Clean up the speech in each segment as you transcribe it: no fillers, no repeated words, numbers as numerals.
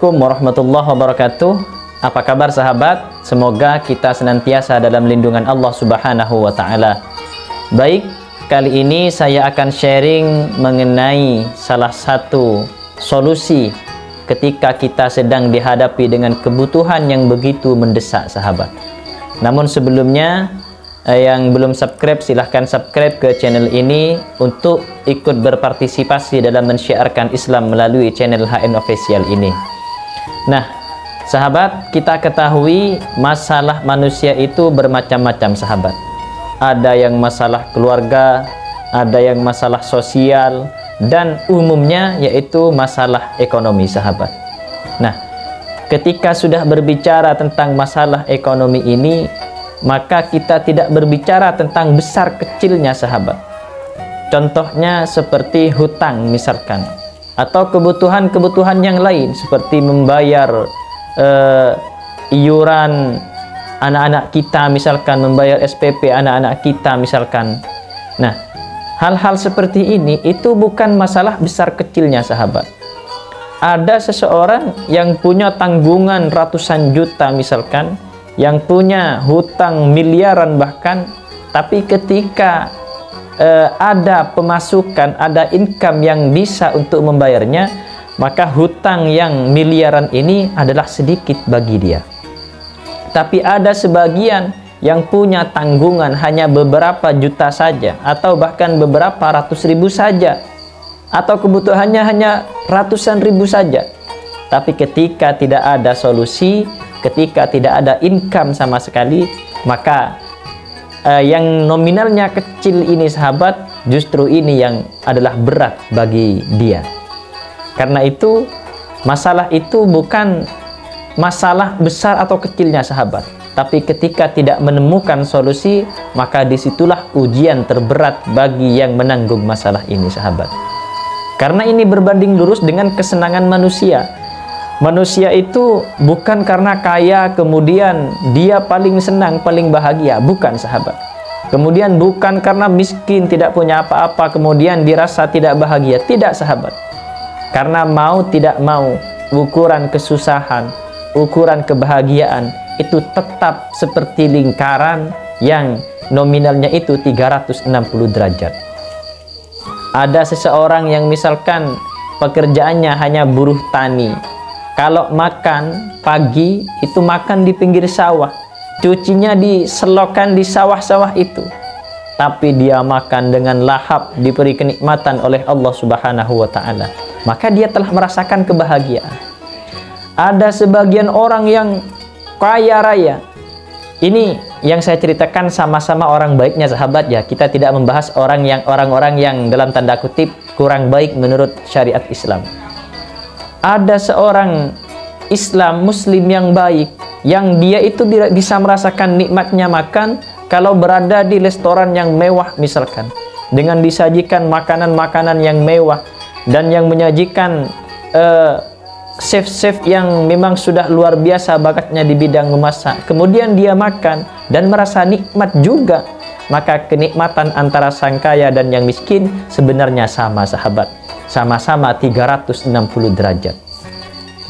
Assalamualaikum warahmatullahi wabarakatuh. Apa kabar sahabat? Semoga kita senantiasa dalam lindungan Allah Subhanahu wa Ta'ala. Baik, kali ini saya akan sharing mengenai salah satu solusi ketika kita sedang dihadapi dengan kebutuhan yang begitu mendesak sahabat. Namun sebelumnya, yang belum subscribe silahkan subscribe ke channel ini untuk ikut berpartisipasi dalam mensyiarkan Islam melalui channel HN Official ini. Nah sahabat, kita ketahui masalah manusia itu bermacam-macam sahabat. Ada yang masalah keluarga, ada yang masalah sosial, dan umumnya yaitu masalah ekonomi sahabat. Nah, ketika sudah berbicara tentang masalah ekonomi ini, maka kita tidak berbicara tentang besar kecilnya sahabat. Contohnya seperti hutang misalkan, atau kebutuhan-kebutuhan yang lain seperti membayar iuran anak-anak kita misalkan, membayar SPP anak-anak kita misalkan. Nah, hal-hal seperti ini itu bukan masalah besar kecilnya sahabat. Ada seseorang yang punya tanggungan ratusan juta misalkan, yang punya hutang miliaran bahkan, tapi ketika ada pemasukan, ada income yang bisa untuk membayarnya, maka hutang yang miliaran ini adalah sedikit bagi dia. Tapi ada sebagian yang punya tanggungan hanya beberapa juta saja, atau bahkan beberapa ratus ribu saja, atau kebutuhannya hanya ratusan ribu saja. Tapi ketika tidak ada solusi, ketika tidak ada income sama sekali, maka yang nominalnya kecil ini sahabat, justru ini yang adalah berat bagi dia. Karena itu, masalah itu bukan masalah besar atau kecilnya sahabat, tapi ketika tidak menemukan solusi, maka disitulah ujian terberat bagi yang menanggung masalah ini sahabat. Karena ini berbanding lurus dengan kesenangan manusia. Manusia itu bukan karena kaya kemudian dia paling senang, paling bahagia, bukan sahabat. Kemudian bukan karena miskin, tidak punya apa-apa kemudian dirasa tidak bahagia, tidak sahabat. Karena mau tidak mau, ukuran kesusahan, ukuran kebahagiaan itu tetap seperti lingkaran yang nominalnya itu 360 derajat. Ada seseorang yang misalkan pekerjaannya hanya buruh tani. Kalau makan pagi itu makan di pinggir sawah, cucinya diselokan di sawah-sawah itu. Tapi dia makan dengan lahap, diberi kenikmatan oleh Allah Subhanahu wa Ta'ala, maka dia telah merasakan kebahagiaan. Ada sebagian orang yang kaya raya. Ini yang saya ceritakan sama-sama orang baiknya sahabat ya. Kita tidak membahas orang-orang yang dalam tanda kutip kurang baik menurut syariat Islam. Ada seorang Islam muslim yang baik, yang dia itu bisa merasakan nikmatnya makan kalau berada di restoran yang mewah misalkan, dengan disajikan makanan-makanan yang mewah dan yang menyajikan chef-chef yang memang sudah luar biasa bakatnya di bidang memasak. Kemudian dia makan dan merasa nikmat juga. Maka kenikmatan antara sang kaya dan yang miskin sebenarnya sama sahabat. Sama-sama 360 derajat.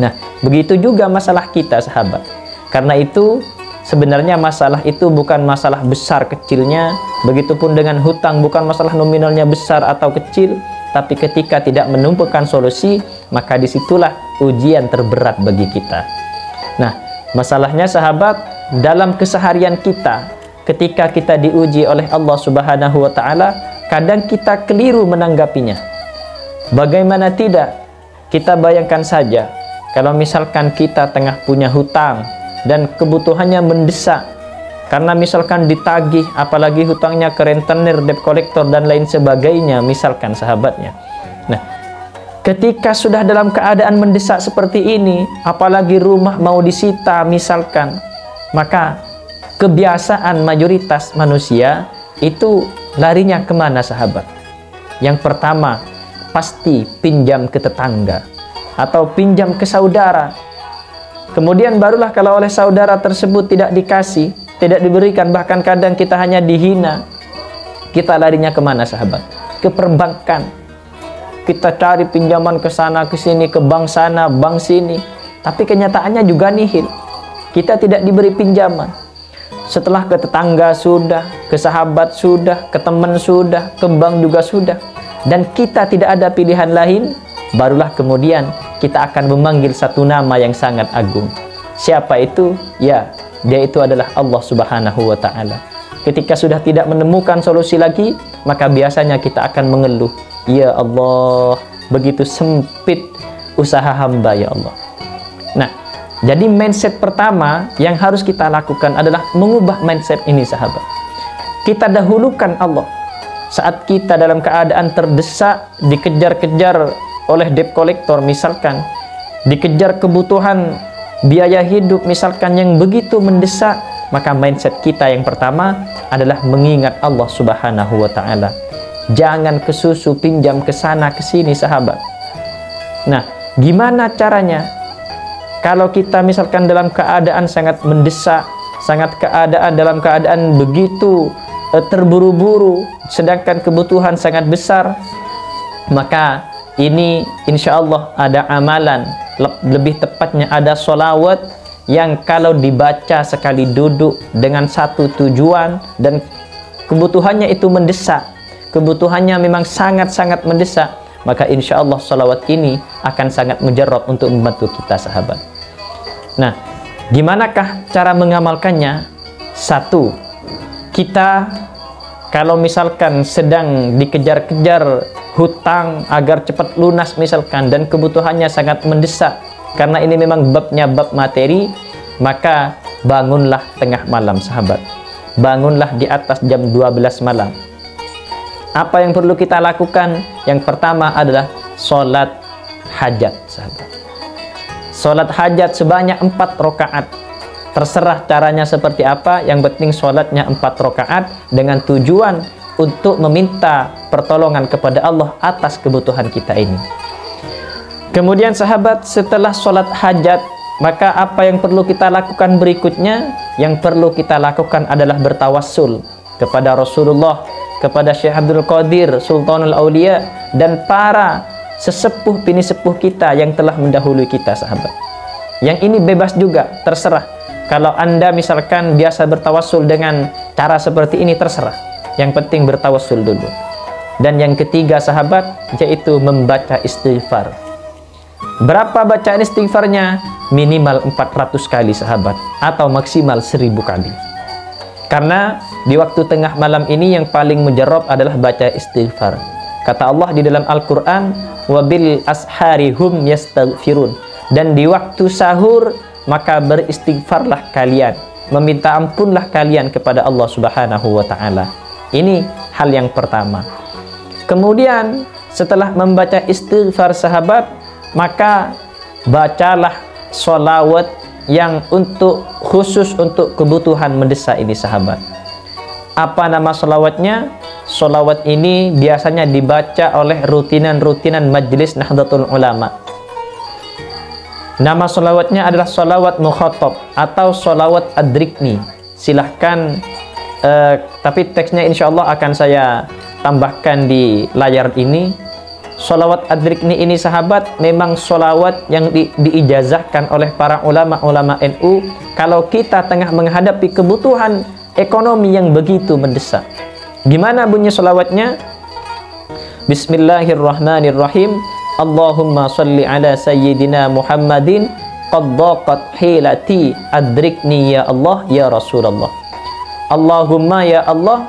Nah, begitu juga masalah kita sahabat. Karena itu sebenarnya masalah itu bukan masalah besar kecilnya. Begitupun dengan hutang, bukan masalah nominalnya besar atau kecil. Tapi ketika tidak menemukan solusi, maka disitulah ujian terberat bagi kita. Nah, masalahnya sahabat, dalam keseharian kita, ketika kita diuji oleh Allah Subhanahu wa Ta'ala, kadang kita keliru menanggapinya. Bagaimana tidak? Kita bayangkan saja, kalau misalkan kita tengah punya hutang dan kebutuhannya mendesak, karena misalkan ditagih, apalagi hutangnya ke rentenir, debt collector, dan lain sebagainya, misalkan sahabatnya. Nah, ketika sudah dalam keadaan mendesak seperti ini, apalagi rumah mau disita misalkan, maka kebiasaan mayoritas manusia itu larinya kemana sahabat? Yang pertama, pasti pinjam ke tetangga atau pinjam ke saudara. Kemudian barulah kalau oleh saudara tersebut tidak dikasih, tidak diberikan, bahkan kadang kita hanya dihina, kita larinya kemana sahabat? Ke perbankan. Kita cari pinjaman ke sana ke sini, ke bank sana, bank sini. tapi kenyataannya juga nihil. Kita tidak diberi pinjaman. Setelah ke tetangga sudah, ke sahabat sudah, ke teman sudah, ke bank juga sudah, dan kita tidak ada pilihan lain, barulah kemudian kita akan memanggil satu nama yang sangat agung. Siapa itu? Ya, dia itu adalah Allah Subhanahu wa Ta'ala. Ketika sudah tidak menemukan solusi lagi, maka biasanya kita akan mengeluh, ya Allah, begitu sempit usaha hamba ya Allah. Nah, jadi mindset pertama yang harus kita lakukan adalah mengubah mindset ini, sahabat. Kita dahulukan Allah. Saat kita dalam keadaan terdesak, dikejar-kejar oleh debt collector misalkan, dikejar kebutuhan biaya hidup misalkan yang begitu mendesak, maka mindset kita yang pertama adalah mengingat Allah Subhanahu wa Ta'ala. Jangan kesusu pinjam ke sana ke sini, sahabat. Nah, gimana caranya? Kalau kita misalkan dalam keadaan sangat mendesak, dalam keadaan begitu terburu-buru, sedangkan kebutuhan sangat besar, maka ini insya Allah ada amalan, lebih tepatnya ada sholawat yang kalau dibaca sekali duduk dengan satu tujuan dan kebutuhannya itu mendesak, kebutuhannya memang sangat-sangat mendesak, maka insya Allah sholawat ini akan sangat mujarab untuk membantu kita, sahabat. Nah, gimanakah cara mengamalkannya? Satu, kita kalau misalkan sedang dikejar-kejar hutang agar cepat lunas misalkan, dan kebutuhannya sangat mendesak, karena ini memang babnya bab materi, maka bangunlah tengah malam, sahabat. Bangunlah di atas jam 12 malam. Apa yang perlu kita lakukan? Yang pertama adalah sholat hajat, sahabat. Sholat hajat sebanyak 4 rakaat. Terserah caranya seperti apa, yang penting sholatnya 4 rakaat dengan tujuan untuk meminta pertolongan kepada Allah atas kebutuhan kita ini. Kemudian sahabat, setelah sholat hajat, maka apa yang perlu kita lakukan berikutnya? Yang perlu kita lakukan adalah bertawassul kepada Rasulullah, kepada Syekh Abdul Qadir Sultanul Aulia, dan para sesepuh bini sepuh kita yang telah mendahului kita, sahabat. Yang ini bebas juga, terserah. Kalau Anda misalkan biasa bertawassul dengan cara seperti ini, terserah. Yang penting bertawassul dulu. Dan yang ketiga, sahabat, yaitu membaca istighfar. Berapa bacaan istighfarnya? Minimal 400 kali, sahabat, atau maksimal 1000 kali. Karena di waktu tengah malam ini yang paling mujarab adalah baca istighfar. Kata Allah di dalam Al-Quran, wabil asharihum yastaghfirun, dan di waktu sahur maka beristighfarlah kalian, meminta ampunlah kalian kepada Allah Subhanahu wa Ta'ala. Ini hal yang pertama. Kemudian setelah membaca istighfar, sahabat, maka bacalah sholawat yang khusus untuk kebutuhan mendesak ini, sahabat. Apa nama sholawatnya? Sholawat ini biasanya dibaca oleh rutinan Majelis Nahdlatul Ulama. Nama sholawatnya adalah sholawat mukhatab atau sholawat adrikni. Silahkan, tapi teksnya insya Allah akan saya tambahkan di layar ini. Sholawat adrikni ini, sahabat, memang sholawat yang diijazahkan oleh para ulama-ulama NU kalau kita tengah menghadapi kebutuhan ekonomi yang begitu mendesak. Gimana bunyi sholawatnya? Bismillahirrahmanirrahim. Allahumma salli ala sayyidina Muhammadin qad daqat hilati adrikni ya Allah ya Rasulullah. Allahumma ya Allah,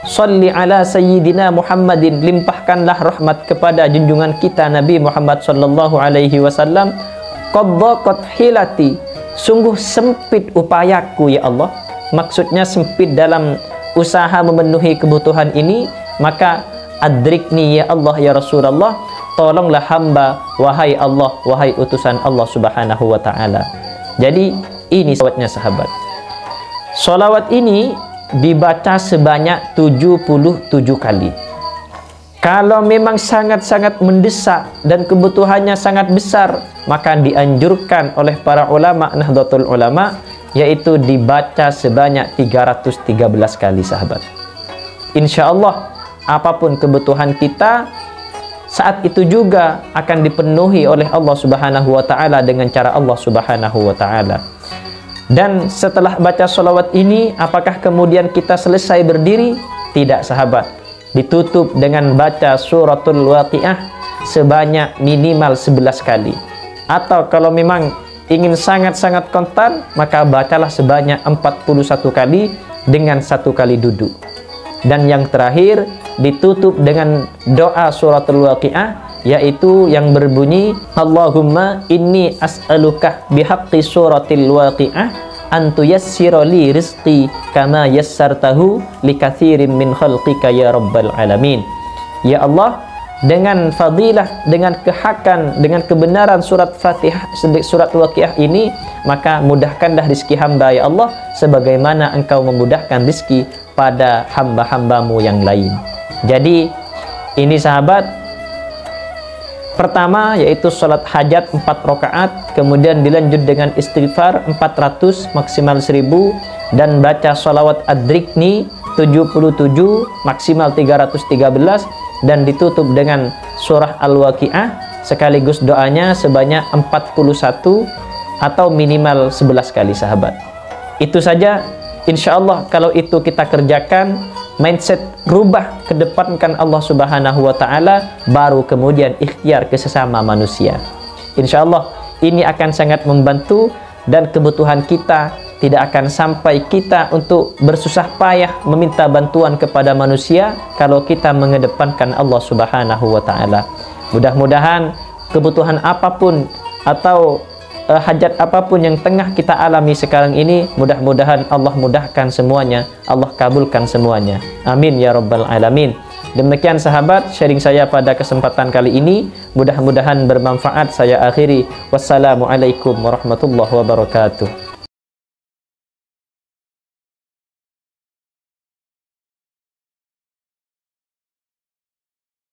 salli ala sayyidina Muhammadin, limpahkanlah rahmat kepada junjungan kita Nabi Muhammad sallallahu alaihi wasallam. Qad daqat hilati, sungguh sempit upayaku ya Allah. Maksudnya sempit dalam usaha memenuhi kebutuhan ini, maka adrikni ya Allah ya Rasulullah, tolonglah hamba, wahai Allah, wahai utusan Allah Subhanahu wa Ta'ala. Jadi ini sholawatnya, sahabat. Sholawat ini dibaca sebanyak 77 kali. Kalau memang sangat-sangat mendesak dan kebutuhannya sangat besar, maka dianjurkan oleh para ulama Nahdlatul Ulama, yaitu dibaca sebanyak 313 kali, sahabat. Insya Allah, apapun kebutuhan kita, saat itu juga akan dipenuhi oleh Allah Subhanahu wa taala dengan cara Allah Subhanahu wa taala. Dan setelah baca sholawat ini, apakah kemudian kita selesai berdiri? Tidak, sahabat. Ditutup dengan baca suratul Waqiah sebanyak minimal 11 kali. Atau kalau memang ingin sangat-sangat kontan, maka bacalah sebanyak 41 kali dengan 1 kali duduk. Dan yang terakhir ditutup dengan doa suratul Waqiah, yaitu yang berbunyi, Allahumma inni as'aluka bihaqqi suratil Waqiah antu yassira li rizqi kama yassartahu likatsirin min khalqika ya rabbal alamin. Ya Allah, dengan fadilah, dengan kehakan, dengan kebenaran surat Fatihah, surat Waqiah ini, maka mudahkanlah rizki hamba ya Allah, sebagaimana Engkau memudahkan rizki pada hamba-hambamu yang lain. Jadi ini sahabat, pertama yaitu sholat hajat 4 rakaat, kemudian dilanjut dengan istighfar 400 maksimal 1000, dan baca sholawat ad-drikni 77 maksimal 313, dan ditutup dengan surah Al-Waqiah sekaligus doanya sebanyak 41 atau minimal 11 kali sahabat. Itu saja, insya Allah kalau itu kita kerjakan, mindset rubah, kedepankan Allah Subhanahu wa taala, baru kemudian ikhtiar ke sesama manusia. Insya Allah ini akan sangat membantu, dan kebutuhan kita tidak akan sampai kita untuk bersusah payah meminta bantuan kepada manusia kalau kita mengedepankan Allah Subhanahu wa taala. Mudah-mudahan kebutuhan apapun atau hajat apapun yang tengah kita alami sekarang ini, mudah-mudahan Allah mudahkan semuanya, Allah kabulkan semuanya. Amin ya rabbal alamin. Demikian sahabat, sharing saya pada kesempatan kali ini. Mudah-mudahan bermanfaat. Saya akhiri. Wassalamualaikum warahmatullahi wabarakatuh.